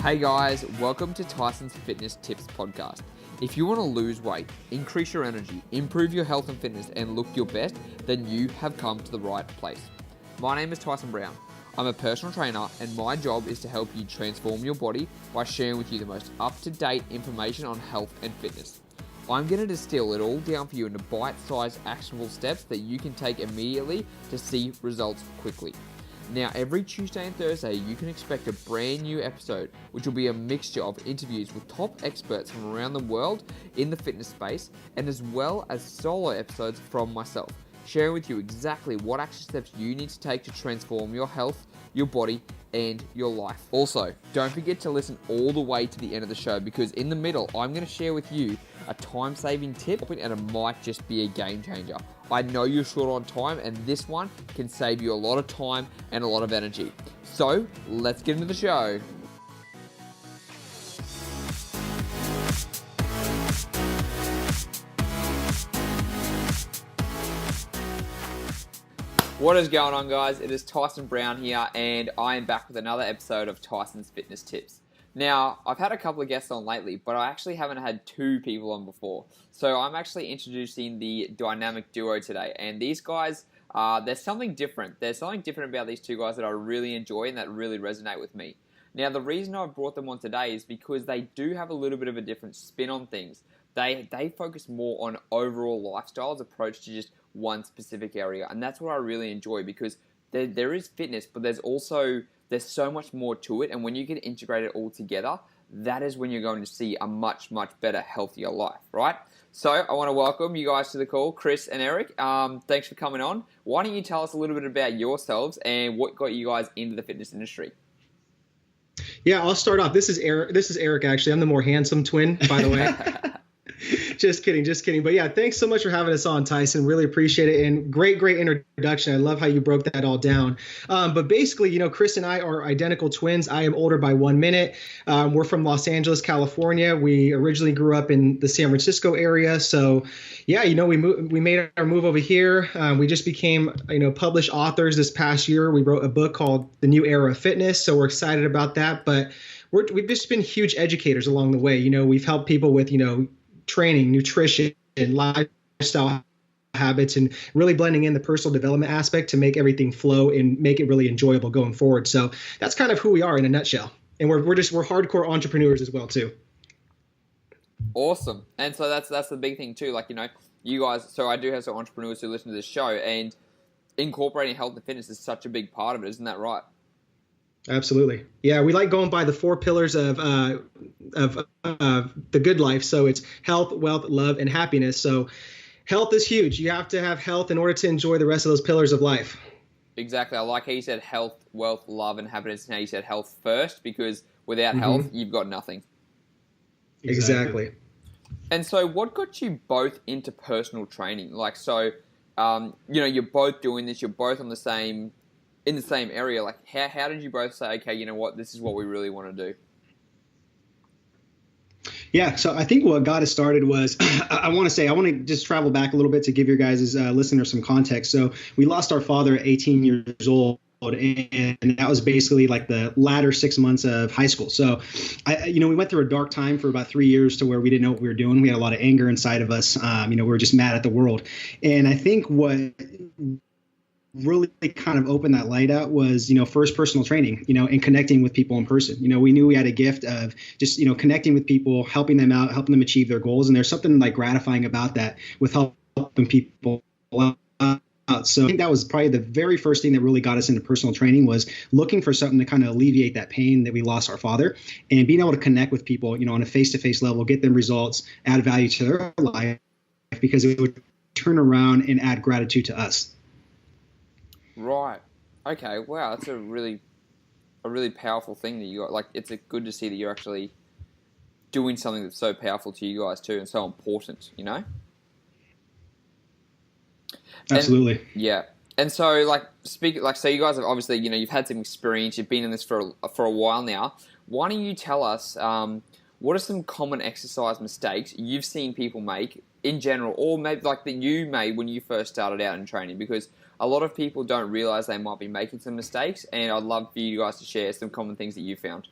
Hey guys, welcome to Tyson's Fitness Tips podcast. If you want to lose weight, increase your energy, improve your health and fitness, and look your best, then you have come to the right place. My name is Tyson Brown. I'm a personal trainer, and my job is to help you transform your body by sharing with you the most up-to-date information on health and fitness. I'm going to distill it all down for you into bite-sized actionable steps that you can take immediately to see results quickly. Now, every Tuesday and Thursday, you can expect a brand new episode, which will be a mixture of interviews with top experts from around the world in the fitness space, and as well as solo episodes from myself, sharing with you exactly what action steps you need to take to transform your health, your body, and your life. Also, don't forget to listen all the way to the end of the show, because in the middle, I'm going to share with you a time-saving tip, and it might just be a game changer. I know you're short on time, and this one can save you a lot of time and a lot of energy. So, let's get into the show. What is going on, guys? It is Tyson Brown here, and I am back with another episode of Tyson's Fitness Tips. Now, I've had a couple of guests on lately, but I actually haven't had two people on before. So I'm actually introducing the dynamic duo today, and these guys, there's something different. There's something different about these two guys that I really enjoy and that really resonate with me. Now, the reason I've brought them on today is because they do have a little bit of a different spin on things. They focus more on overall lifestyle as opposed to just one specific area, and that's what I really enjoy, because there is fitness, but there's so much more to it, and when you can integrate it all together, that is when you're going to see a much, much better, healthier life, right? So I want to welcome you guys to the call, Chris and Eric. Thanks for coming on. Why don't you tell us a little bit about yourselves and what got you guys into the fitness industry? Yeah, I'll start off. This is Eric, actually. I'm the more handsome twin, by the way. Just kidding. But yeah, thanks so much for having us on, Tyson. Really appreciate it. And great introduction. I love how you broke that all down. But basically, Chris and I are identical twins. I am older by 1 minute. We're from Los Angeles, California. We originally grew up in the San Francisco area. So yeah, we made our move over here. We just became, published authors this past year. We wrote a book called The New Era of Fitness. So we're excited about that. But we've just been huge educators along the way. We've helped people with, training, nutrition, and lifestyle habits, and really blending in the personal development aspect to make everything flow and make it really enjoyable going forward. So that's kind of who we are in a nutshell. And we're hardcore entrepreneurs as well too. Awesome. And so that's the big thing too. Like, you guys, so I do have some entrepreneurs who listen to this show, and incorporating health and fitness is such a big part of it. Isn't that right? Absolutely. Yeah, we like going by the 4 pillars of the good life. So it's health, wealth, love, and happiness. So health is huge. You have to have health in order to enjoy the rest of those pillars of life. Exactly. I like how you said health, wealth, love, and happiness, and how you said health first, because without health, you've got nothing. Exactly. And so what got you both into personal training? Like, so, you're both doing this, you're both in the same area. Like, how did you both say, okay, you know what, this is what we really want to do? Yeah, so I think what got us started was, I want to just travel back a little bit to give your guys' listeners some context. So we lost our father at 18 years old, and that was basically like the latter 6 months of high school. So, we went through a dark time for about 3 years to where we didn't know what we were doing. We had a lot of anger inside of us. We were just mad at the world. And I think what really kind of opened that light out was, first personal training, and connecting with people in person. We knew we had a gift of just, connecting with people, helping them out, helping them achieve their goals. And there's something like gratifying about that with helping people out. So I think that was probably the very first thing that really got us into personal training, was looking for something to kind of alleviate that pain that we lost our father, and being able to connect with people, on a face-to-face level, get them results, add value to their life, because it would turn around and add gratitude to us. Right. Okay. Wow. That's a really powerful thing that you got. Like, it's good to see that you're actually doing something that's so powerful to you guys too, and so important, Absolutely. And, yeah. And so, so you guys have obviously, you've had some experience. You've been in this for a while now. Why don't you tell us what are some common exercise mistakes you've seen people make in general, or maybe like that you made when you first started out in training? Because a lot of people don't realize they might be making some mistakes, and I'd love for you guys to share some common things that you found.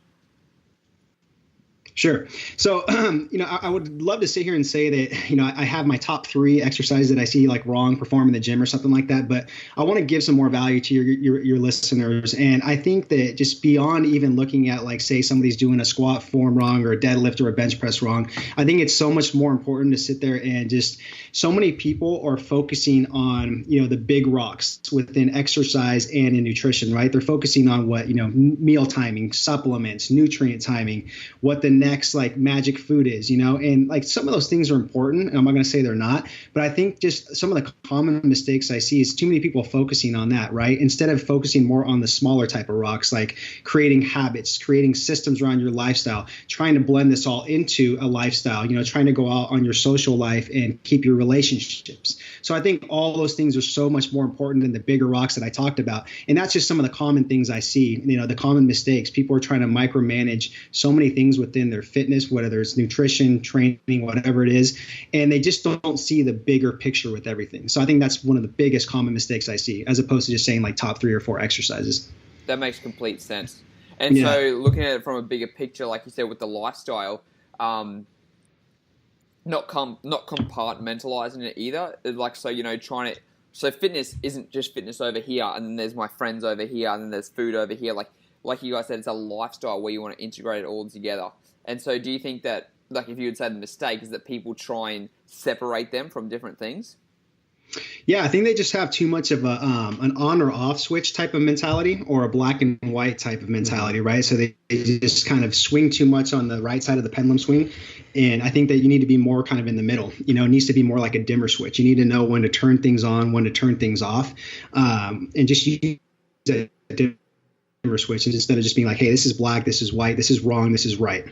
Sure. So, I would love to sit here and say that, I have my top 3 exercises that I see like wrong perform in the gym or something like that. But I want to give some more value to your listeners. And I think that just beyond even looking at like, say, somebody's doing a squat form wrong or a deadlift or a bench press wrong, I think it's so much more important to sit there and just so many people are focusing on, the big rocks within exercise and in nutrition, right? They're focusing on what, meal timing, supplements, nutrient timing, what the next like magic food is, and like some of those things are important. And I'm not going to say they're not, but I think just some of the common mistakes I see is too many people focusing on that, right? Instead of focusing more on the smaller type of rocks, like creating habits, creating systems around your lifestyle, trying to blend this all into a lifestyle, trying to go out on your social life and keep your relationships. So I think all those things are so much more important than the bigger rocks that I talked about. And that's just some of the common things I see, the common mistakes. People are trying to micromanage so many things within their fitness, whether it's nutrition, training, whatever it is, and they just don't see the bigger picture with everything. So I think that's one of the biggest common mistakes I see, as opposed to just saying like top 3 or 4 exercises. That makes complete sense. And so looking at it from a bigger picture, like you said, with the lifestyle, not compartmentalizing it either. Like, so, so fitness isn't just fitness over here, and then there's my friends over here, and then there's food over here. Like you guys said, it's a lifestyle where you want to integrate it all together. And so do you think that, like if you would say the mistake is that people try and separate them from different things? Yeah, I think they just have too much of an on or off switch type of mentality, or a black and white type of mentality, right? So they just kind of swing too much on the right side of the pendulum swing. And I think that you need to be more kind of in the middle. It needs to be more like a dimmer switch. You need to know when to turn things on, when to turn things off, and just use a dimmer switch instead of just being like, hey, this is black, this is white, this is wrong, this is right.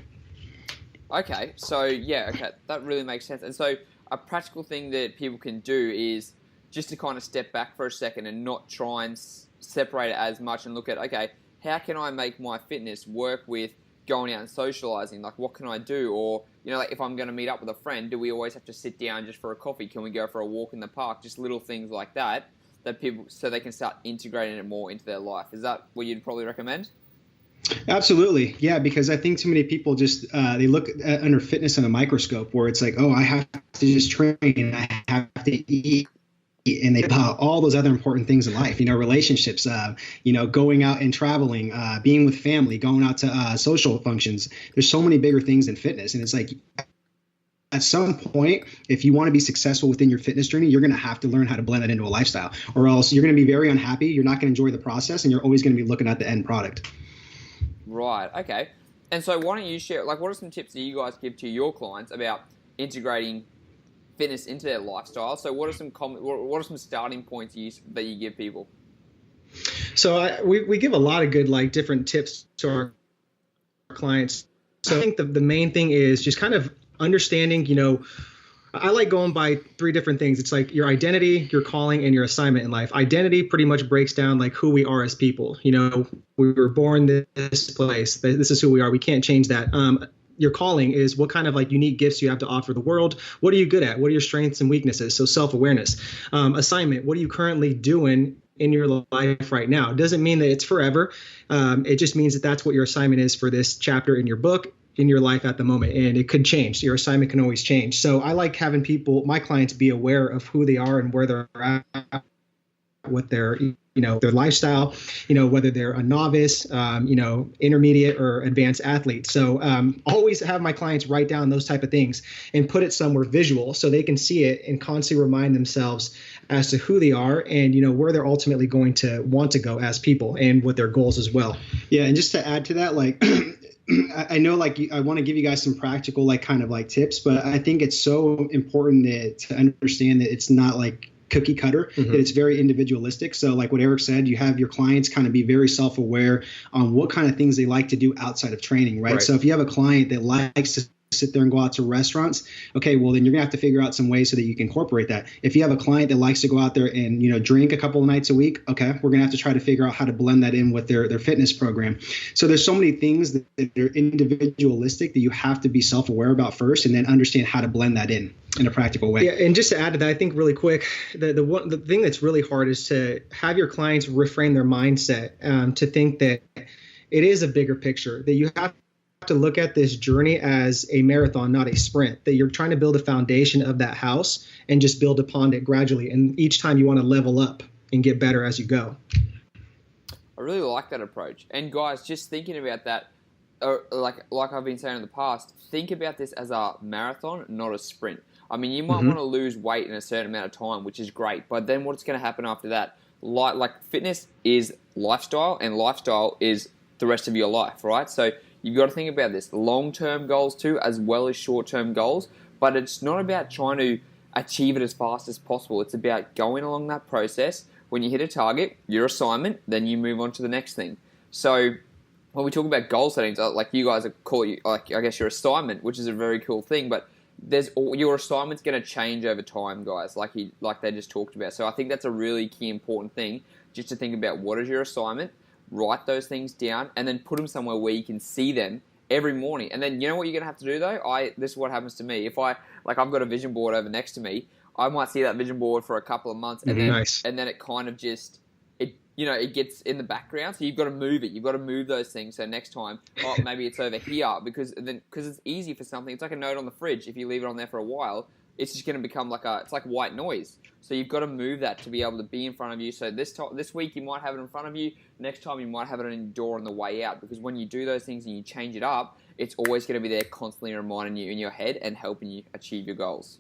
Okay, so that really makes sense. And so a practical thing that people can do is just to kind of step back for a second and not try and separate it as much and look at, okay, how can I make my fitness work with going out and socializing? Like, what can I do? Or, like if I'm going to meet up with a friend, do we always have to sit down just for a coffee? Can we go for a walk in the park? Just little things like that people, so they can start integrating it more into their life. Is that what you'd probably recommend? Absolutely. Yeah, because I think too many people just they look at, under fitness in a microscope, where it's like, oh, I have to just train, I have to eat, and they about all those other important things in life, relationships, going out and traveling, being with family, going out to social functions. There's so many bigger things in fitness, and it's like, at some point, if you want to be successful within your fitness journey, you're going to have to learn how to blend that into a lifestyle, or else you're going to be very unhappy. You're not going to enjoy the process, and you're always going to be looking at the end product. Right. Okay. And so why don't you share, like, what are some tips that you guys give to your clients about integrating fitness into their lifestyle? So what are some starting points that you give people? So we give a lot of good, like, different tips to our clients. So I think the main thing is just kind of understanding, I like going by 3 different things. It's like your identity, your calling, and your assignment in life. Identity pretty much breaks down like who we are as people. We were born this place. This is who we are. We can't change that. Your calling is what kind of like unique gifts you have to offer the world. What are you good at? What are your strengths and weaknesses? So self-awareness. Assignment. What are you currently doing in your life right now? It doesn't mean that it's forever. It just means that that's what your assignment is for this chapter in your book, in your life at the moment, and it could change. Your assignment can always change. So I like having my clients be aware of who they are and where they're at, what their lifestyle, whether they're a novice, intermediate or advanced athlete. So always have my clients write down those type of things and put it somewhere visual so they can see it and constantly remind themselves as to who they are and, where they're ultimately going to want to go as people and what their goals as well. Yeah. And just to add to that, like, I know, like, I want to give you guys some practical, like, kind of like tips, but I think it's so important to understand that it's not like cookie cutter, that it's very individualistic. So like what Eric said, you have your clients kind of be very self-aware on what kind of things they like to do outside of training, right? So if you have a client that likes to sit there and go out to restaurants, okay, well, then you're gonna have to figure out some ways so that you can incorporate that. If you have a client that likes to go out there and, drink a couple of nights a week, okay, we're gonna have to try to figure out how to blend that in with their fitness program. So there's so many things that are individualistic that you have to be self-aware about first, and then understand how to blend that in a practical way. Yeah, and just to add to that, I think really quick, the thing that's really hard is to have your clients reframe their mindset to think that it is a bigger picture, that you have to look at this journey as a marathon, not a sprint, that you're trying to build a foundation of that house and just build upon it gradually. And each time you want to level up and get better as you go. I really like that approach. And guys, just thinking about that, like I've been saying in the past, think about this as a marathon, not a sprint. I mean, you might want to lose weight in a certain amount of time, which is great. But then what's going to happen after that? Like fitness is lifestyle, and lifestyle is the rest of your life, right? So you've got to think about this. Long-term goals too, as well as short-term goals. But it's not about trying to achieve it as fast as possible. It's about going along that process. When you hit a target, your assignment, then you move on to the next thing. So when we talk about goal settings, like you guys call it, like I guess your assignment, which is a very cool thing, but your assignment's going to change over time, guys, like they just talked about. So I think that's a really key important thing, just to think about what is your assignment, write those things down, and then put them somewhere where you can see them every morning. And then you know what you're going to have to do though? This is what happens to me. If I've got a vision board over next to me, I might see that vision board for a couple of months, and then it kind of just it gets in the background. So you've got to move it. You've got to move those things. So next time, maybe it's over here because it's easy for something. It's like a note on the fridge. If you leave it on there for a while, it's just going to become it's like white noise. So you've got to move that to be able to be in front of you. So this week you might have it in front of you. Next time you might have it on your door on the way out. Because when you do those things and you change it up, it's always going to be there, constantly reminding you in your head and helping you achieve your goals.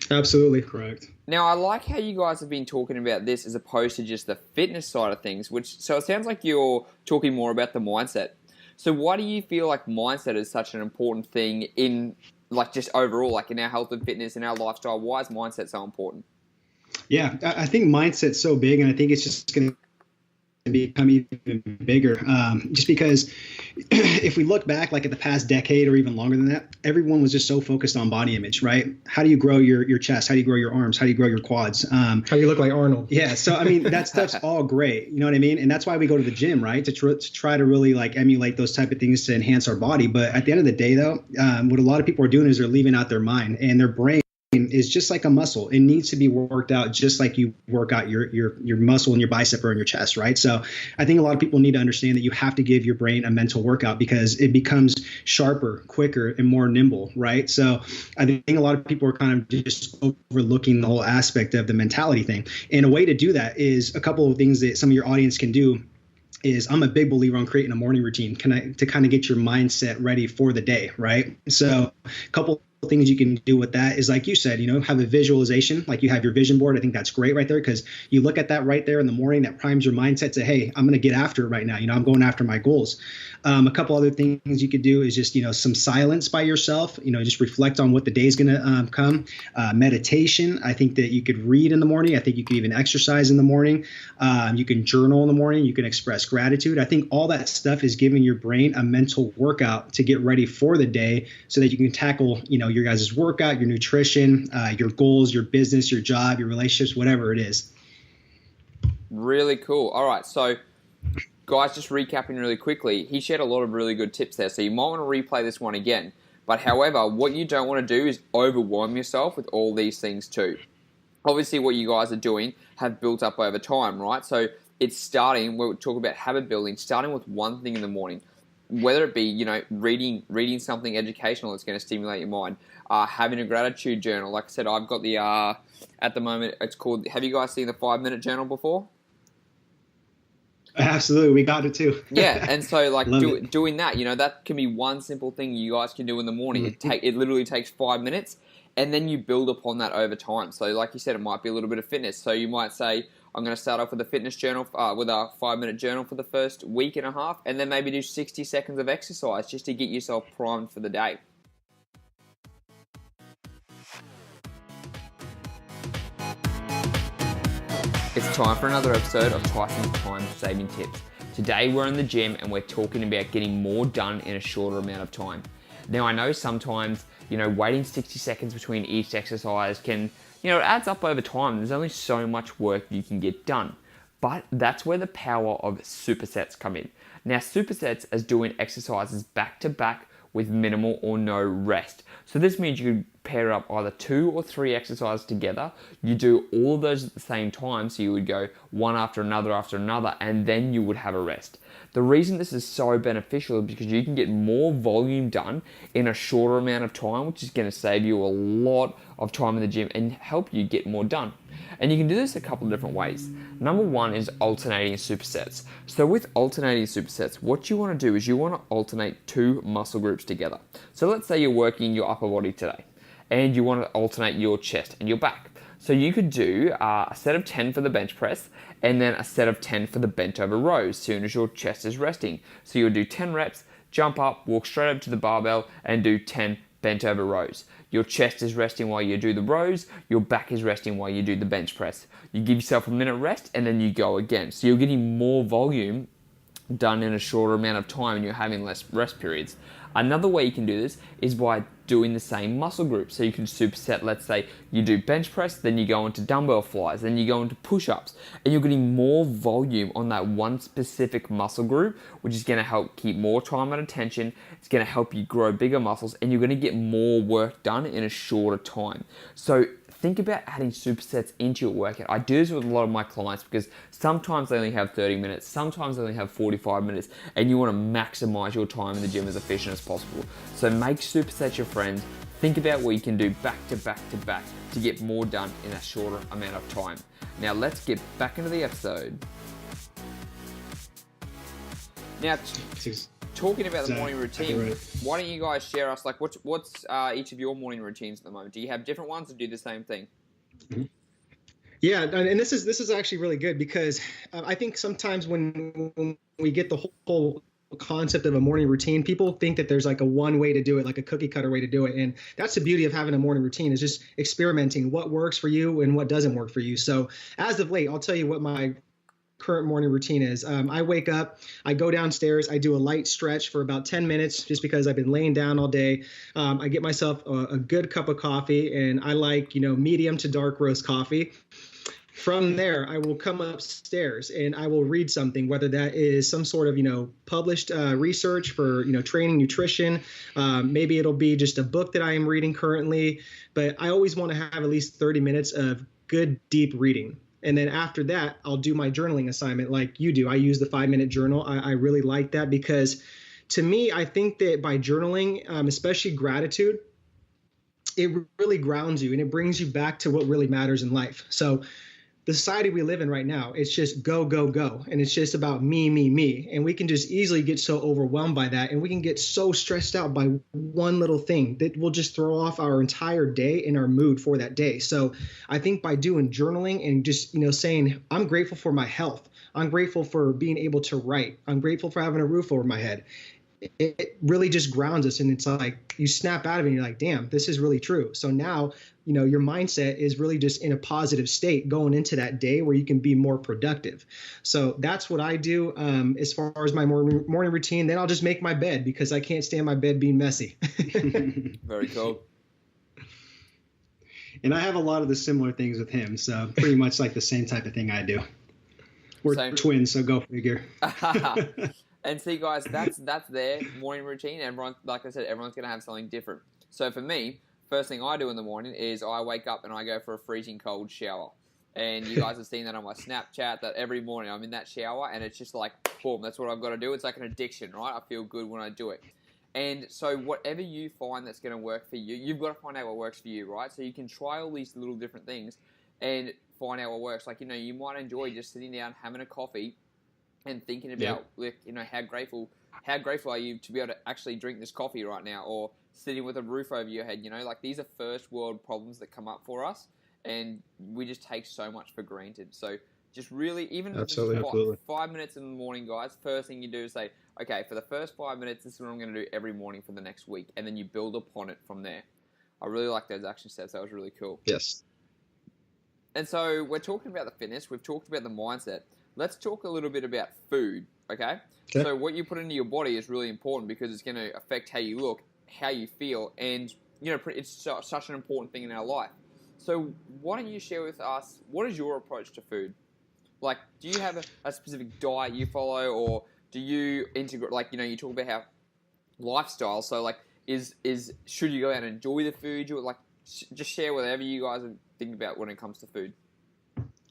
Absolutely correct. Now, I like how you guys have been talking about this as opposed to just the fitness side of things, so it sounds like you're talking more about the mindset. So why do you feel like mindset is such an important thing in, like, just overall, like in our health and fitness, in our lifestyle? Why is mindset so important? Yeah, I think mindset's so big, and I think it's just going to become even bigger, just because if we look back like at the past decade or even longer than that, everyone was just so focused on body image, right? How do you grow your chest? How do you grow your arms? How do you grow your quads? How do you look like Arnold? Yeah, so I mean that stuff's all great, you know what I mean? And that's why we go to the gym, right? To try to really like emulate those type of things to enhance our body. But at the end of the day though, what a lot of people are doing is they're leaving out their mind, and their brain is just like a muscle. It needs to be worked out just like you work out your muscle in your bicep or in your chest, right? So I think a lot of people need to understand that you have to give your brain a mental workout because it becomes sharper, quicker, and more nimble, right? So I think a lot of people are kind of just overlooking the whole aspect of the mentality thing. And a way to do that is a couple of things that some of your audience can do is I'm a big believer on creating a morning routine to kind of get your mindset ready for the day, right? So a couple things you can do with that is, like you said, have a visualization, like you have your vision board. I think that's great right there because you look at that right there in the morning, that primes your mindset to, hey, I'm going to get after it right now. I'm going after my goals. A couple other things you could do is just, some silence by yourself, just reflect on what the day's going to come. Meditation. I think that you could read in the morning. I think you could even exercise in the morning. You can journal in the morning. You can express gratitude. I think all that stuff is giving your brain a mental workout to get ready for the day so that you can tackle, your guys' workout, your nutrition, your goals, your business, your job, your relationships, whatever it is. Really cool. All right. So guys, just recapping really quickly, he shared a lot of really good tips there. So you might want to replay this one again. But however, what you don't want to do is overwhelm yourself with all these things too. Obviously, what you guys are doing have built up over time, right? So it's starting, we'll talk about habit building, starting with one thing in the morning. Whether it be, reading something educational that's going to stimulate your mind, having a gratitude journal. Like I said, I've got the, at the moment, it's called, have you guys seen the 5-minute journal before? Absolutely. We got it too. Yeah. And so like doing that, that can be one simple thing you guys can do in the morning. It literally takes 5 minutes, and then you build upon that over time. So like you said, it might be a little bit of fitness. So you might say, I'm going to start off with a fitness journal, with a 5-minute journal for the first week and a half, and then maybe do 60 seconds of exercise just to get yourself primed for the day. It's time for another episode of Tyson's Time Saving Tips. Today we're in the gym and we're talking about getting more done in a shorter amount of time. Now I know sometimes, waiting 60 seconds between each exercise can, it adds up over time. There's only so much work you can get done. But that's where the power of supersets come in. Now supersets is doing exercises back to back with minimal or no rest. So this means you pair up either 2 or 3 exercises together. You do all of those at the same time, so you would go one after another, and then you would have a rest. The reason this is so beneficial is because you can get more volume done in a shorter amount of time, which is going to save you a lot of time in the gym and help you get more done. And you can do this a couple of different ways. Number one is alternating supersets. So with alternating supersets, what you want to do is you want to alternate 2 muscle groups together. So let's say you're working your upper body today and you want to alternate your chest and your back. So you could do a set of 10 for the bench press and then a set of 10 for the bent over rows as soon as your chest is resting. So you'll do 10 reps, jump up, walk straight up to the barbell and do 10 bent over rows. Your chest is resting while you do the rows, your back is resting while you do the bench press. You give yourself a minute rest and then you go again. So you're getting more volume done in a shorter amount of time and you're having less rest periods. Another way you can do this is by doing the same muscle group. So you can superset, let's say you do bench press, then you go into dumbbell flies, then you go into push-ups, and you're getting more volume on that one specific muscle group, which is going to help keep more time and attention. It's going to help you grow bigger muscles, and you're going to get more work done in a shorter time. So think about adding supersets into your workout. I do this with a lot of my clients because sometimes they only have 30 minutes, sometimes they only have 45 minutes, and you want to maximize your time in the gym as efficient as possible. So make supersets your friend. Think about what you can do back to back to back to get more done in a shorter amount of time. Now let's get back into the episode. Now, talking about the morning routine, why don't you guys share us, like, what's each of your morning routines at the moment? Do you have different ones or do the same thing? Mm-hmm. Yeah, and this is actually really good because I think sometimes when we get the whole concept of a morning routine, people think that there's like a one way to do it, like a cookie cutter way to do it. And that's the beauty of having a morning routine, is just experimenting what works for you and what doesn't work for you. So as of late, I'll tell you what my current morning routine is. I wake up, I go downstairs, I do a light stretch for about 10 minutes just because I've been laying down all day. I get myself a good cup of coffee, and I like, medium to dark roast coffee. From there, I will come upstairs and I will read something, whether that is some sort of, published research for, training nutrition. Maybe it'll be just a book that I am reading currently, but I always want to have at least 30 minutes of good, deep reading. And then after that, I'll do my journaling assignment like you do. I use the 5-minute journal. I really like that because to me, I think that by journaling, especially gratitude, it really grounds you and it brings you back to what really matters in life. So the society we live in right now, it's just go, go, go. And it's just about me, me, me. And we can just easily get so overwhelmed by that. And we can get so stressed out by one little thing that will just throw off our entire day and our mood for that day. So I think by doing journaling and just, saying, I'm grateful for my health. I'm grateful for being able to write. I'm grateful for having a roof over my head. It really just grounds us. And it's like you snap out of it and you're like, damn, this is really true. So now, your mindset is really just in a positive state going into that day where you can be more productive. So that's what I do as far as my morning routine. Then I'll just make my bed because I can't stand my bed being messy. Very cool. And I have a lot of the similar things with him. So pretty much like the same type of thing I do. We're twins, so go figure. And see, guys, that's their morning routine. Everyone, like I said, everyone's going to have something different. So for me, first thing I do in the morning is I wake up and I go for a freezing cold shower. And you guys have seen that on my Snapchat, that every morning I'm in that shower and it's just like, boom, that's what I've got to do. It's like an addiction, right? I feel good when I do it. And so whatever you find that's going to work for you, you've got to find out what works for you, right? So you can try all these little different things and find out what works. Like, you might enjoy just sitting down, having a coffee, and thinking about, how grateful are you to be able to actually drink this coffee right now, or sitting with a roof over your head, like these are first world problems that come up for us, and we just take so much for granted. So just really, even if it's 5 minutes in the morning, guys, first thing you do is say, okay, for the first 5 minutes, this is what I'm going to do every morning for the next week, and then you build upon it from there. I really like those action steps. That was really cool. Yes. And so we're talking about the fitness. We've talked about the mindset. Let's talk a little bit about food, okay? So what you put into your body is really important because it's going to affect how you look, how you feel, and, it's such an important thing in our life. So why don't you share with us, what is your approach to food? Like, do you have a specific diet you follow, or do you integrate, like, you talk about how lifestyle, so, like, should you go out and enjoy the food? just share whatever you guys think about when it comes to food.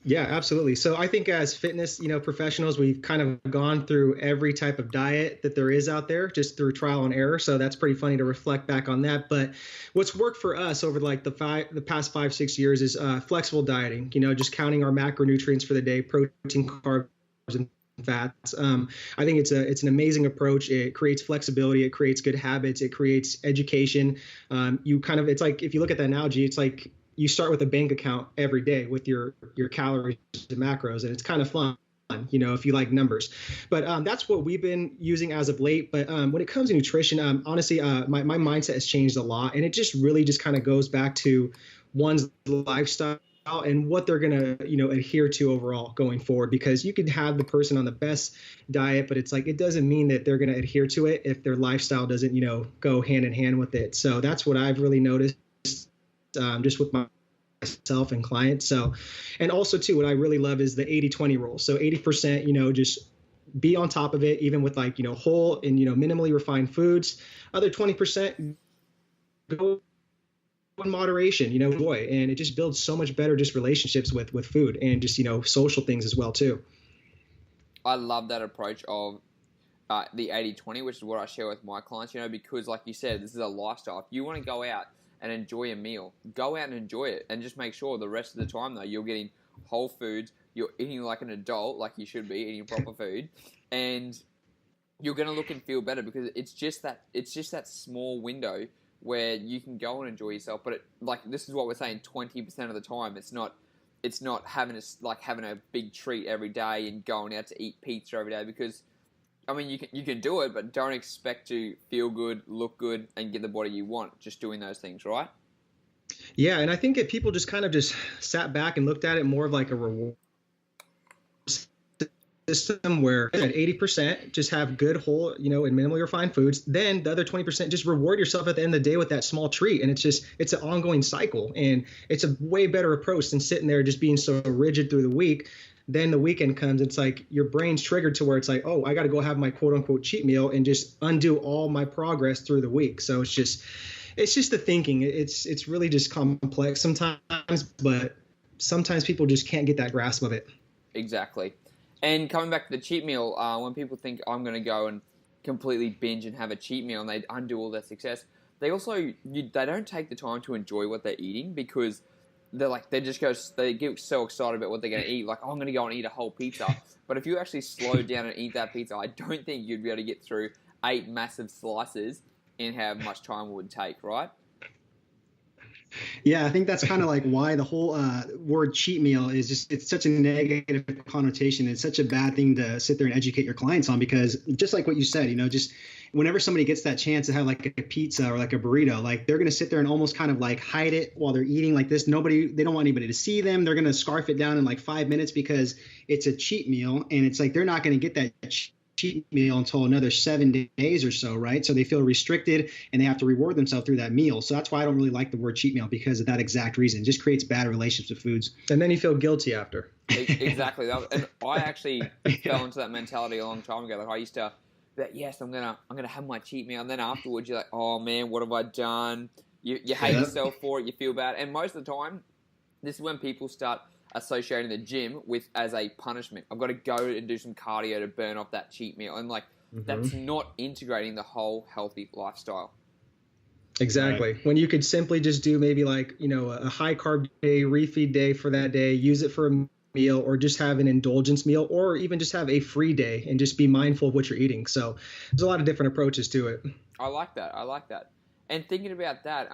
Yeah, absolutely. So I think as fitness, professionals, we've kind of gone through every type of diet that there is out there just through trial and error. So that's pretty funny to reflect back on that. But what's worked for us over like the past 5-6 years is flexible dieting, just counting our macronutrients for the day, protein, carbs, and fats. I think it's an amazing approach. It creates flexibility. It creates good habits. It creates education. It's like, if you look at the analogy, it's like you start with a bank account every day with your calories and macros, and it's kind of fun, if you like numbers. But that's what we've been using as of late. But when it comes to nutrition, honestly, my mindset has changed a lot, and it just really just kind of goes back to one's lifestyle and what they're going to, adhere to overall going forward, because you could have the person on the best diet, but it's like, it doesn't mean that they're going to adhere to it if their lifestyle doesn't, go hand in hand with it. So that's what I've really noticed. Just with myself and clients. So, and also too, what I really love is the 80-20 rule. So 80%, just be on top of it, even with like, whole and, minimally refined foods. Other 20% go in moderation, enjoy. And it just builds so much better just relationships with food and just, social things as well too. I love that approach of the 80-20, which is what I share with my clients, because like you said, this is a lifestyle. If you want to go out and enjoy a meal, go out and enjoy it, and just make sure the rest of the time though you're getting whole foods, you're eating like an adult, like you should be eating proper food, and you're going to look and feel better, because it's just that small window where you can go and enjoy yourself. But this is what we're saying, 20% of the time it's not having a big treat every day and going out to eat pizza every day, because I mean, you can do it, but don't expect to feel good, look good, and get the body you want just doing those things, right? Yeah, and I think if people just kind of just sat back and looked at it more of like a reward system, where at 80% just have good whole, and minimally refined foods, then the other 20% just reward yourself at the end of the day with that small treat. And it's an ongoing cycle, and it's a way better approach than sitting there just being so rigid through the week. Then the weekend comes, it's like your brain's triggered to where it's like, oh, I got to go have my quote unquote cheat meal and just undo all my progress through the week. So it's just the thinking. It's really just complex sometimes, but sometimes people just can't get that grasp of it. Exactly. And coming back to the cheat meal, when people think I'm going to go and completely binge and have a cheat meal and they undo all their success, they don't take the time to enjoy what they're eating, because they get so excited about what they're going to eat. Like, oh, I'm going to go and eat a whole pizza. But if you actually slow down and eat that pizza, I don't think you'd be able to get through 8 massive slices in how much time it would take, right? Yeah, I think that's kind of like why the whole word cheat meal it's such a negative connotation. It's such a bad thing to sit there and educate your clients on, because just like what you said, just whenever somebody gets that chance to have like a pizza or like a burrito, like they're going to sit there and almost kind of like hide it while they're eating like this. They don't want anybody to see them. They're going to scarf it down in like 5 minutes because it's a cheat meal. And it's like, they're not going to get that cheat meal until another 7 days or so, right? So they feel restricted and they have to reward themselves through that meal. So that's why I don't really like the word cheat meal, because of that exact reason. It just creates bad relationships with foods. And then you feel guilty after. Exactly. And I actually fell into that mentality a long time ago. Like, I used to, that yes, I'm gonna have my cheat meal, and then afterwards you're like, oh man, what have I done? You hate yourself for it. You feel bad, and most of the time, this is when people start associating the gym as a punishment. I've got to go and do some cardio to burn off that cheat meal, and that's not integrating the whole healthy lifestyle. Exactly. Right. When you could simply just do maybe like a high carb day, refeed day for that day, use it for a meal, or just have an indulgence meal, or even just have a free day and just be mindful of what you're eating. So there's a lot of different approaches to it. I like that. And thinking about that,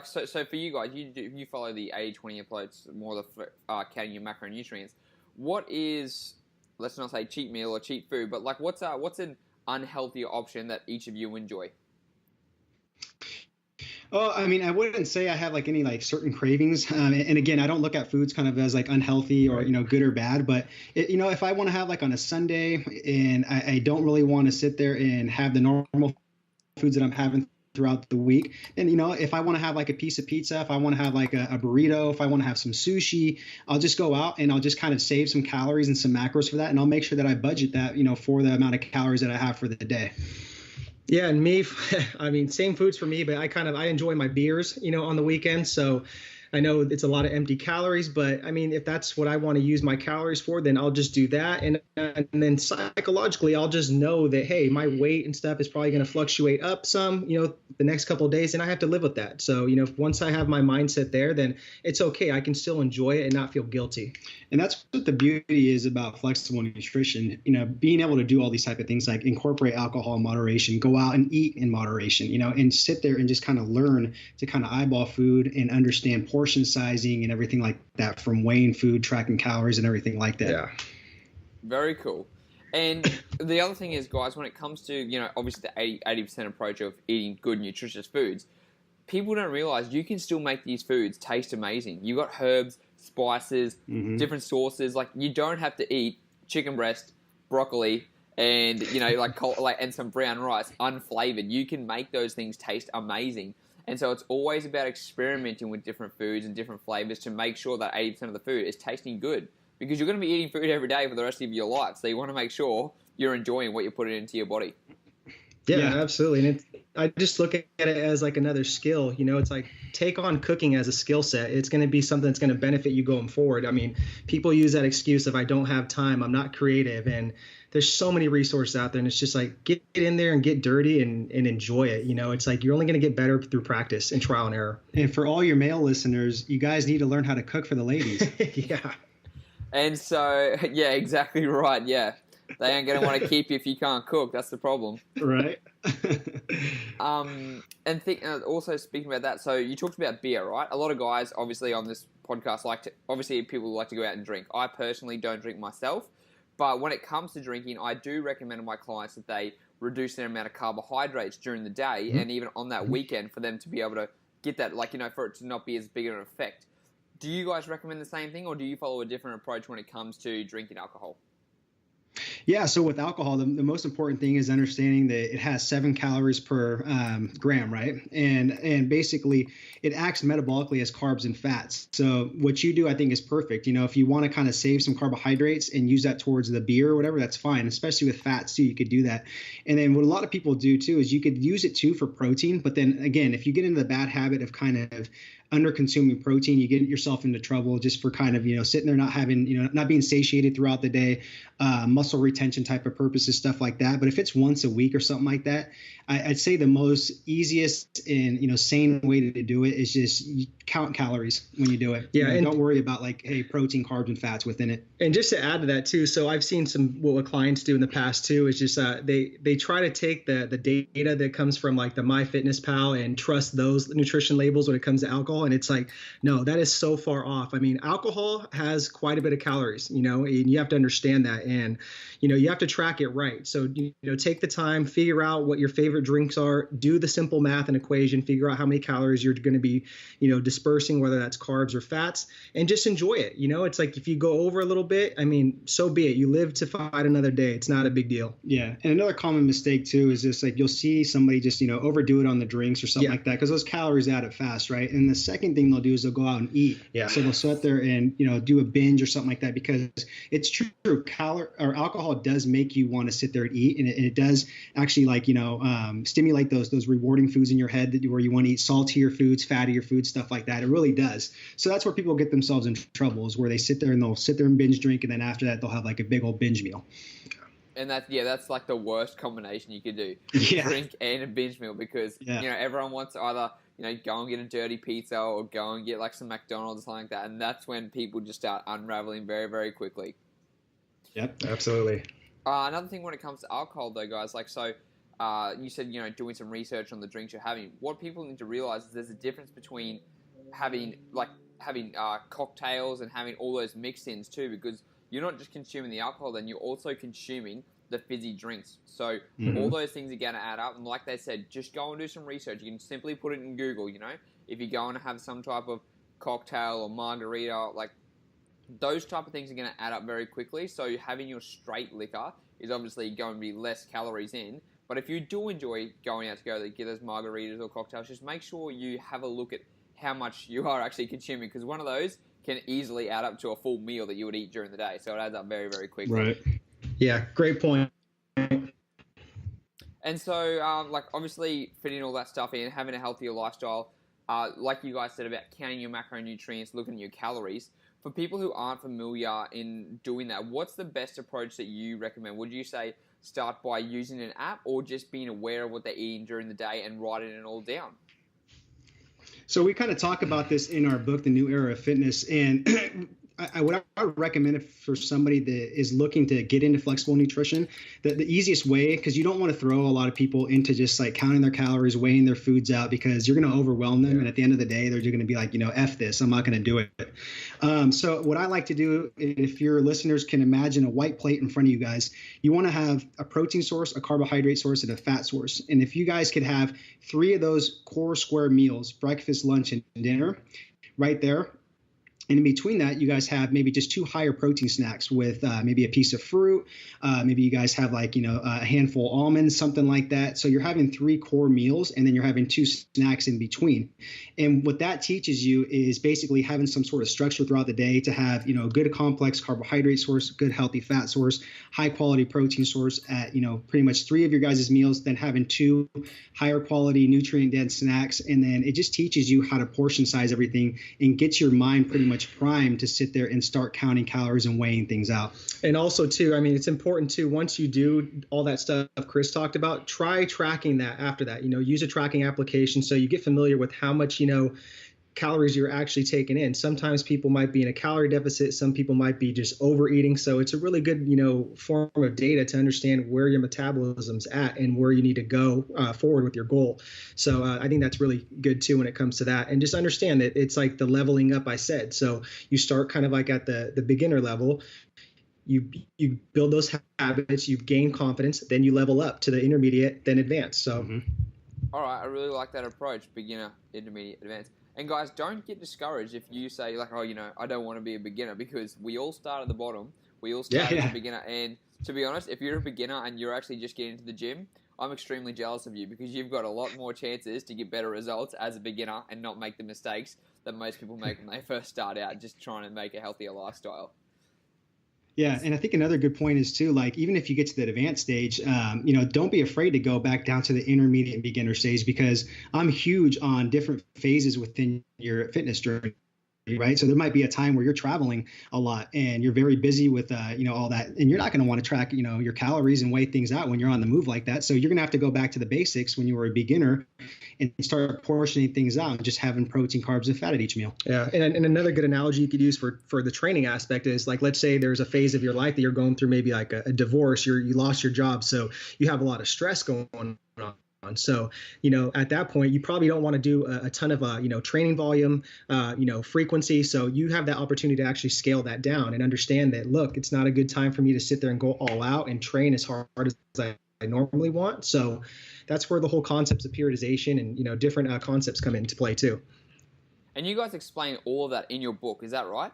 so for you guys, you follow the 80-20 approach, more the counting your macronutrients. What is, let's not say cheat meal or cheat food, but like what's an unhealthy option that each of you enjoy? Oh, I mean, I wouldn't say I have like any like certain cravings. And again, I don't look at foods kind of as like unhealthy or, good or bad. But, if I want to have like on a Sunday and I don't really want to sit there and have the normal foods that I'm having throughout the week, and, if I want to have like a piece of pizza, if I want to have like a burrito, if I want to have some sushi, I'll just go out and I'll just kind of save some calories and some macros for that. And I'll make sure that I budget that, for the amount of calories that I have for the day. Yeah, and me, I mean, same foods for me, but I enjoy my beers, on the weekends. So I know it's a lot of empty calories, but I mean, if that's what I want to use my calories for, then I'll just do that. And then psychologically, I'll just know that, hey, my weight and stuff is probably going to fluctuate up some, the next couple of days, and I have to live with that. So, once I have my mindset there, then it's okay. I can still enjoy it and not feel guilty. And that's what the beauty is about flexible nutrition, being able to do all these type of things like incorporate alcohol in moderation, go out and eat in moderation, and sit there and just kind of learn to kind of eyeball food and understand portion sizing and everything like that, from weighing food, tracking calories and everything like that. Yeah. Very cool. And the other thing is, guys, when it comes to, obviously the 80% approach of eating good, nutritious foods, people don't realize you can still make these foods taste amazing. You got herbs, spices, different sauces. Like, you don't have to eat chicken breast, broccoli, and and some brown rice unflavored. You can make those things taste amazing. And so it's always about experimenting with different foods and different flavors to make sure that 80% of the food is tasting good, because you're going to be eating food every day for the rest of your life. So you want to make sure you're enjoying what you're putting into your body. Yeah, absolutely. And I just look at it as like another skill. It's like, take on cooking as a skill set. It's going to be something that's going to benefit you going forward. I mean, people use that excuse of, I don't have time, I'm not creative. And there's so many resources out there. And it's just like, get in there and get dirty and enjoy it. It's like, you're only going to get better through practice and trial and error. And for all your male listeners, you guys need to learn how to cook for the ladies. Yeah. And so, yeah, exactly right. Yeah. They ain't going to want to keep you if you can't cook. That's the problem. Right. Also speaking about that, so you talked about beer, right? A lot of guys, obviously, on this podcast people like to go out and drink. I personally don't drink myself, but when it comes to drinking, I do recommend to my clients that they reduce their amount of carbohydrates during the day and even on that weekend, for them to be able to get that, for it to not be as big an effect. Do you guys recommend the same thing, or do you follow a different approach when it comes to drinking alcohol? Yeah, so with alcohol, the most important thing is understanding that it has 7 calories per gram, right? And basically, it acts metabolically as carbs and fats. So what you do, I think, is perfect. If you want to kind of save some carbohydrates and use that towards the beer or whatever, that's fine. Especially with fats too, you could do that. And then what a lot of people do too is you could use it too for protein. But then again, if you get into the bad habit of kind of under consuming protein, you get yourself into trouble just for kind of, sitting there, not having, not being satiated throughout the day, muscle retention type of purposes, stuff like that. But if it's once a week or something like that, I'd say the most easiest and, sane way to do it is just count calories when you do it. Yeah. And don't worry about protein, carbs, and fats within it. And just to add to that too, so I've seen what clients do in the past too, is just they try to take the data that comes from like the MyFitnessPal and trust those nutrition labels when it comes to alcohol. And it's like, no, that is so far off. I mean, alcohol has quite a bit of calories, and you have to understand that. And, you have to track it right. So, take the time, figure out what your favorite drinks are, do the simple math and equation, figure out how many calories you're going to be, dispersing, whether that's carbs or fats, and just enjoy it. It's like, if you go over a little bit, I mean, so be it. You live to fight another day. It's not a big deal. Yeah. And another common mistake too is just like, you'll see somebody just, overdo it on the drinks or something like that, because those calories add up fast, right? And the second thing they'll do is they'll go out and eat. Yeah. So they'll sit there and, do a binge or something like that, because it's true. Alcohol does make you want to sit there and eat, and it does actually stimulate those rewarding foods in your head where you want to eat saltier foods, fattier foods, stuff like that. It really does. So that's where people get themselves in trouble, is where they sit there and binge drink, and then after that they'll have like a big old binge meal. And that's like the worst combination you could do. Yeah. Drink and a binge meal, because everyone wants to either go and get a dirty pizza or go and get like some McDonald's or something like that, and that's when people just start unraveling very, very quickly. Yep, absolutely. Another thing when it comes to alcohol, though, guys, you said doing some research on the drinks you're having. What people need to realize is there's a difference between having cocktails and having all those mix-ins too, because you're not just consuming the alcohol, then you're also consuming the fizzy drinks. So all those things are going to add up. And like they said, just go and do some research. You can simply put it in Google, if you're going to have some type of cocktail or margarita, those type of things are going to add up very quickly. So having your straight liquor is obviously going to be less calories in. But if you do enjoy going out to go to get those margaritas or cocktails, just make sure you have a look at how much you are actually consuming, because one of those can easily add up to a full meal that you would eat during the day. So it adds up very, very quickly. Right. Yeah, great point. And so, like, obviously, fitting all that stuff in, having a healthier lifestyle, like you guys said about counting your macronutrients, looking at your calories. For people who aren't familiar in doing that, what's the best approach that you recommend? Would you say start by using an app or just being aware of what they're eating during the day and writing it all down? So we kind of talk about this in our book, The New Era of Fitness, and I would recommend it for somebody that is looking to get into flexible nutrition. The easiest way, because you don't want to throw a lot of people into just like counting their calories, weighing their foods out, because you're going to overwhelm them. And at the end of the day, they're going to be like, F this, I'm not going to do it. So what I like to do, if your listeners can imagine a white plate in front of you guys, you want to have a protein source, a carbohydrate source, and a fat source. And if you guys could have 3 of those core square meals, breakfast, lunch, and dinner, right there. And in between that, you guys have maybe just 2 higher protein snacks with maybe a piece of fruit. Maybe you guys have like, a handful of almonds, something like that. So you're having 3 core meals and then you're having 2 snacks in between. And what that teaches you is basically having some sort of structure throughout the day to have, a good complex carbohydrate source, good healthy fat source, high quality protein source at, pretty much 3 of your guys' meals, then having 2 higher quality nutrient dense snacks. And then it just teaches you how to portion size everything and get your mind pretty much primed to sit there and start counting calories and weighing things out. And also too, I mean, it's important too, once you do all that stuff Chris talked about, try tracking that after that, use a tracking application so you get familiar with how much, calories you're actually taking in. Sometimes people might be in a calorie deficit. Some people might be just overeating. So it's a really good, form of data to understand where your metabolism's at and where you need to go forward with your goal. So I think that's really good too when it comes to that. And just understand that it's like the leveling up I said. So you start kind of like at the beginner level. You build those habits, you gain confidence, then you level up to the intermediate, then advance. So, All right, I really like that approach, beginner, intermediate, advanced. And guys, don't get discouraged if you say like, I don't want to be a beginner, because we all start at the bottom. We all start as a beginner. And to be honest, if you're a beginner and you're actually just getting into the gym, I'm extremely jealous of you, because you've got a lot more chances to get better results as a beginner and not make the mistakes that most people make when they first start out, just trying to make a healthier lifestyle. Yeah, and I think another good point is too, like even if you get to the advanced stage, don't be afraid to go back down to the intermediate and beginner stage, because I'm huge on different phases within your fitness journey. Right. So there might be a time where you're traveling a lot and you're very busy with, all that. And you're not going to want to track, your calories and weigh things out when you're on the move like that. So you're going to have to go back to the basics when you were a beginner and start portioning things out and just having protein, carbs, and fat at each meal. Yeah. And another good analogy you could use for the training aspect is like, let's say there's a phase of your life that you're going through, maybe like a divorce, you lost your job. So you have a lot of stress going on. So, at that point, you probably don't want to do a ton of, training volume, frequency. So you have that opportunity to actually scale that down and understand that, look, it's not a good time for me to sit there and go all out and train as hard as I normally want. So that's where the whole concepts of periodization and, different concepts come into play too. And you guys explain all of that in your book. Is that right?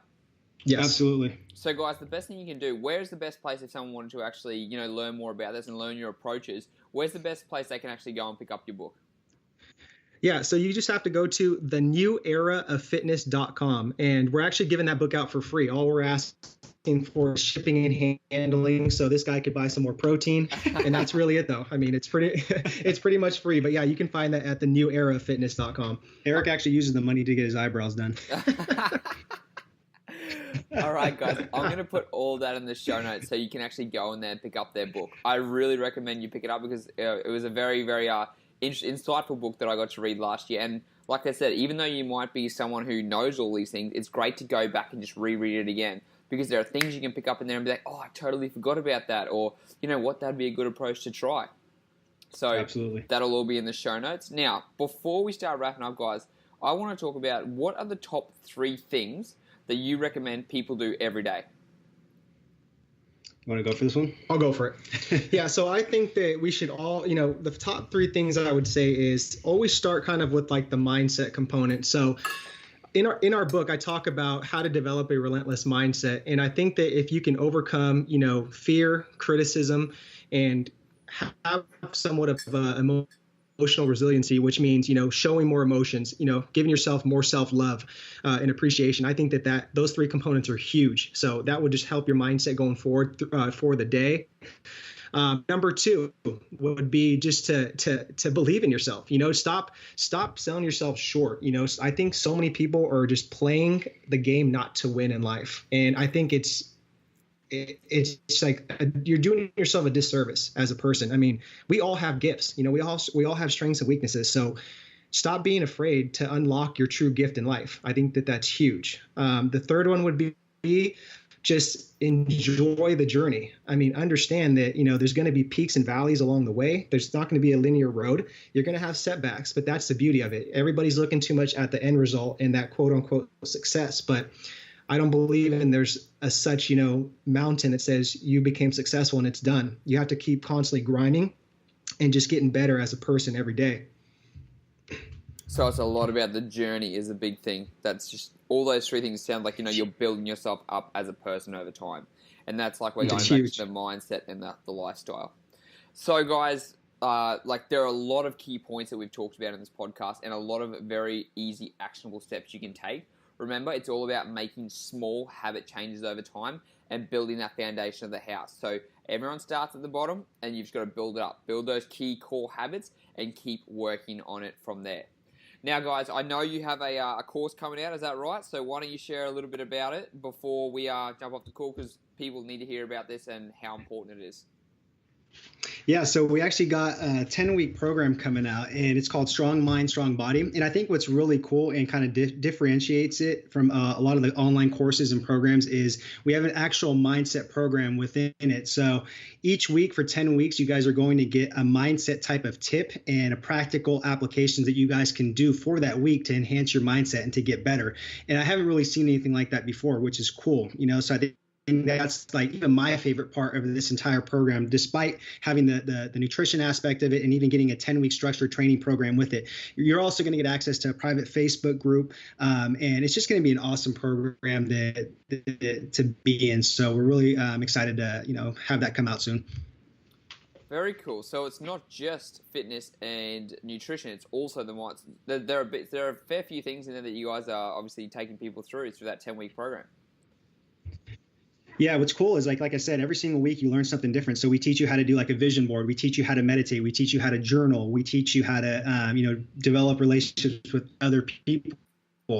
Yes, absolutely. So guys, the best thing you can do, where's the best place if someone wanted to actually, learn more about this and learn your approaches? Where's the best place they can actually go and pick up your book? Yeah, so you just have to go to theneweraoffitness.com, and we're actually giving that book out for free. All we're asking for is shipping and handling, so this guy could buy some more protein, and that's really it, though. I mean, it's pretty much free, but yeah, you can find that at theneweraoffitness.com. Eric actually uses the money to get his eyebrows done. All right, guys, I'm going to put all that in the show notes so you can actually go in there and pick up their book. I really recommend you pick it up, because it was a very, very insightful book that I got to read last year. And like I said, even though you might be someone who knows all these things, it's great to go back and just reread it again, because there are things you can pick up in there and be like, oh, I totally forgot about that, or that'd be a good approach to try. So absolutely, that'll all be in the show notes. Now, before we start wrapping up, guys, I want to talk about what are the top 3 things that you recommend people do every day. You want to go for this one? I'll go for it. Yeah, so I think that we should all, the top 3 things I would say is always start kind of with like the mindset component. So in our book, I talk about how to develop a relentless mindset. And I think that if you can overcome, fear, criticism, and have somewhat of emotional resiliency, which means, showing more emotions, giving yourself more self-love and appreciation. I think that those 3 components are huge. So that would just help your mindset going forward for the day. Number two would be just to believe in yourself. Stop selling yourself short. I think so many people are just playing the game not to win in life, and I think it's like you're doing yourself a disservice as a person. I mean, we all have gifts. We all have strengths and weaknesses. So stop being afraid to unlock your true gift in life. I think that's huge. The third one would be just enjoy the journey. I mean, understand that, there's going to be peaks and valleys along the way. There's not going to be a linear road. You're going to have setbacks, but that's the beauty of it. Everybody's looking too much at the end result and that quote unquote success. But I don't believe in there's a such, mountain that says you became successful and it's done. You have to keep constantly grinding and just getting better as a person every day. So it's a lot about the journey is a big thing. That's just all those three things sound like, you're building yourself up as a person over time. And that's like we're going back to the mindset and the lifestyle. So guys, there are a lot of key points that we've talked about in this podcast and a lot of very easy actionable steps you can take. Remember, it's all about making small habit changes over time and building that foundation of the house. So everyone starts at the bottom and you've just got to build it up. Build those key core habits and keep working on it from there. Now, guys, I know you have a course coming out. Is that right? So why don't you share a little bit about it before we jump off the call, because people need to hear about this and how important it is. Yeah, so we actually got a 10-week program coming out, and it's called Strong Mind, Strong Body. And I think what's really cool and kind of differentiates it from a lot of the online courses and programs is we have an actual mindset program within it. So each week for 10 weeks, you guys are going to get a mindset type of tip and a practical applications that you guys can do for that week to enhance your mindset and to get better. And I haven't really seen anything like that before, which is cool. So I think that's like even my favorite part of this entire program, despite having the nutrition aspect of it and even getting a 10-week structured training program with it. You're also going to get access to a private Facebook group, and it's just going to be an awesome program to be in. So we're really excited to have that come out soon. Very cool. So it's not just fitness and nutrition; it's also the mindset. There are a fair few things in there that you guys are obviously taking people through that 10-week program. Yeah, what's cool is like I said, every single week you learn something different. So we teach you how to do like a vision board. We teach you how to meditate. We teach you how to journal. We teach you how to, develop relationships with other people,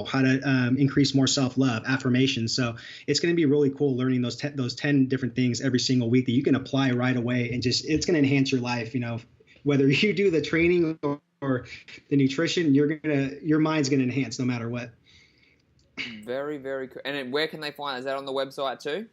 how to increase more self-love, affirmations. So it's going to be really cool learning those 10 different things every single week that you can apply right away. And it's going to enhance your life. Whether you do the training or the nutrition, your mind's going to enhance no matter what. Very, very cool. And where can they find it? Is that on the website too?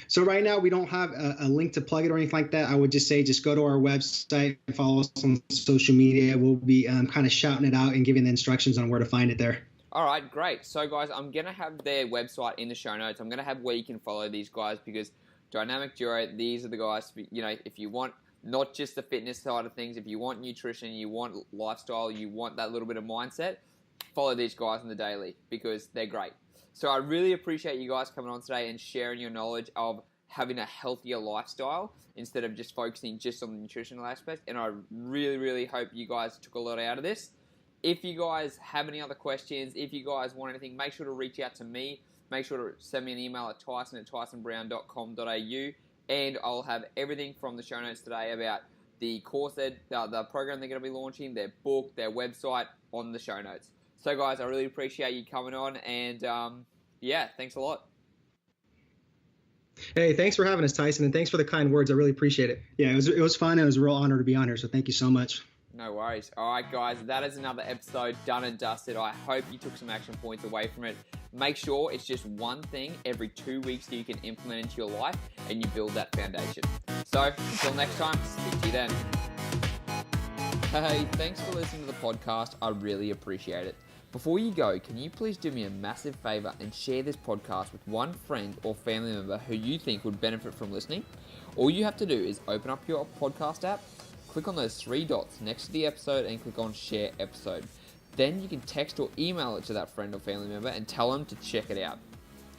So right now we don't have a link to plug it or anything like that. I would just say just go to our website and follow us on social media. We'll be kind of shouting it out and giving the instructions on where to find it there. All right, great. So guys, I'm going to have their website in the show notes. I'm going to have where you can follow these guys because Dynamic Duo, these are the guys, if you want not just the fitness side of things, if you want nutrition, you want lifestyle, you want that little bit of mindset, follow these guys on the daily because they're great. So I really appreciate you guys coming on today and sharing your knowledge of having a healthier lifestyle instead of just focusing just on the nutritional aspect. And I really, really hope you guys took a lot out of this. If you guys have any other questions, if you guys want anything, make sure to reach out to me. Make sure to send me an email at tyson@tysonbrown.com.au, and I'll have everything from the show notes today about the course, the program they're going to be launching, their book, their website on the show notes. So, guys, I really appreciate you coming on, and thanks a lot. Hey, thanks for having us, Tyson, and thanks for the kind words. I really appreciate it. Yeah, it was fun. It was a real honor to be on here, so thank you so much. No worries. All right, guys, that is another episode done and dusted. I hope you took some action points away from it. Make sure it's just one thing every 2 weeks that you can implement into your life, and you build that foundation. So, until next time, speak to you then. Hey, thanks for listening to the podcast. I really appreciate it. Before you go, can you please do me a massive favor and share this podcast with one friend or family member who you think would benefit from listening? All you have to do is open up your podcast app, click on those 3 dots next to the episode and click on share episode. Then you can text or email it to that friend or family member and tell them to check it out.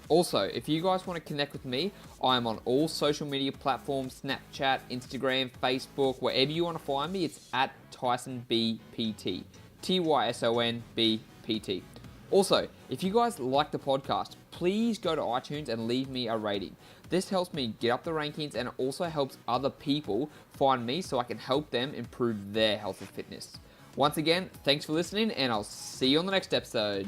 Also, if you guys want to connect with me, I am on all social media platforms, Snapchat, Instagram, Facebook, wherever you want to find me, it's at TysonBPT. TysonBPT. Also, if you guys like the podcast, please go to iTunes and leave me a rating. This helps me get up the rankings and it also helps other people find me so I can help them improve their health and fitness. Once again, thanks for listening and I'll see you on the next episode.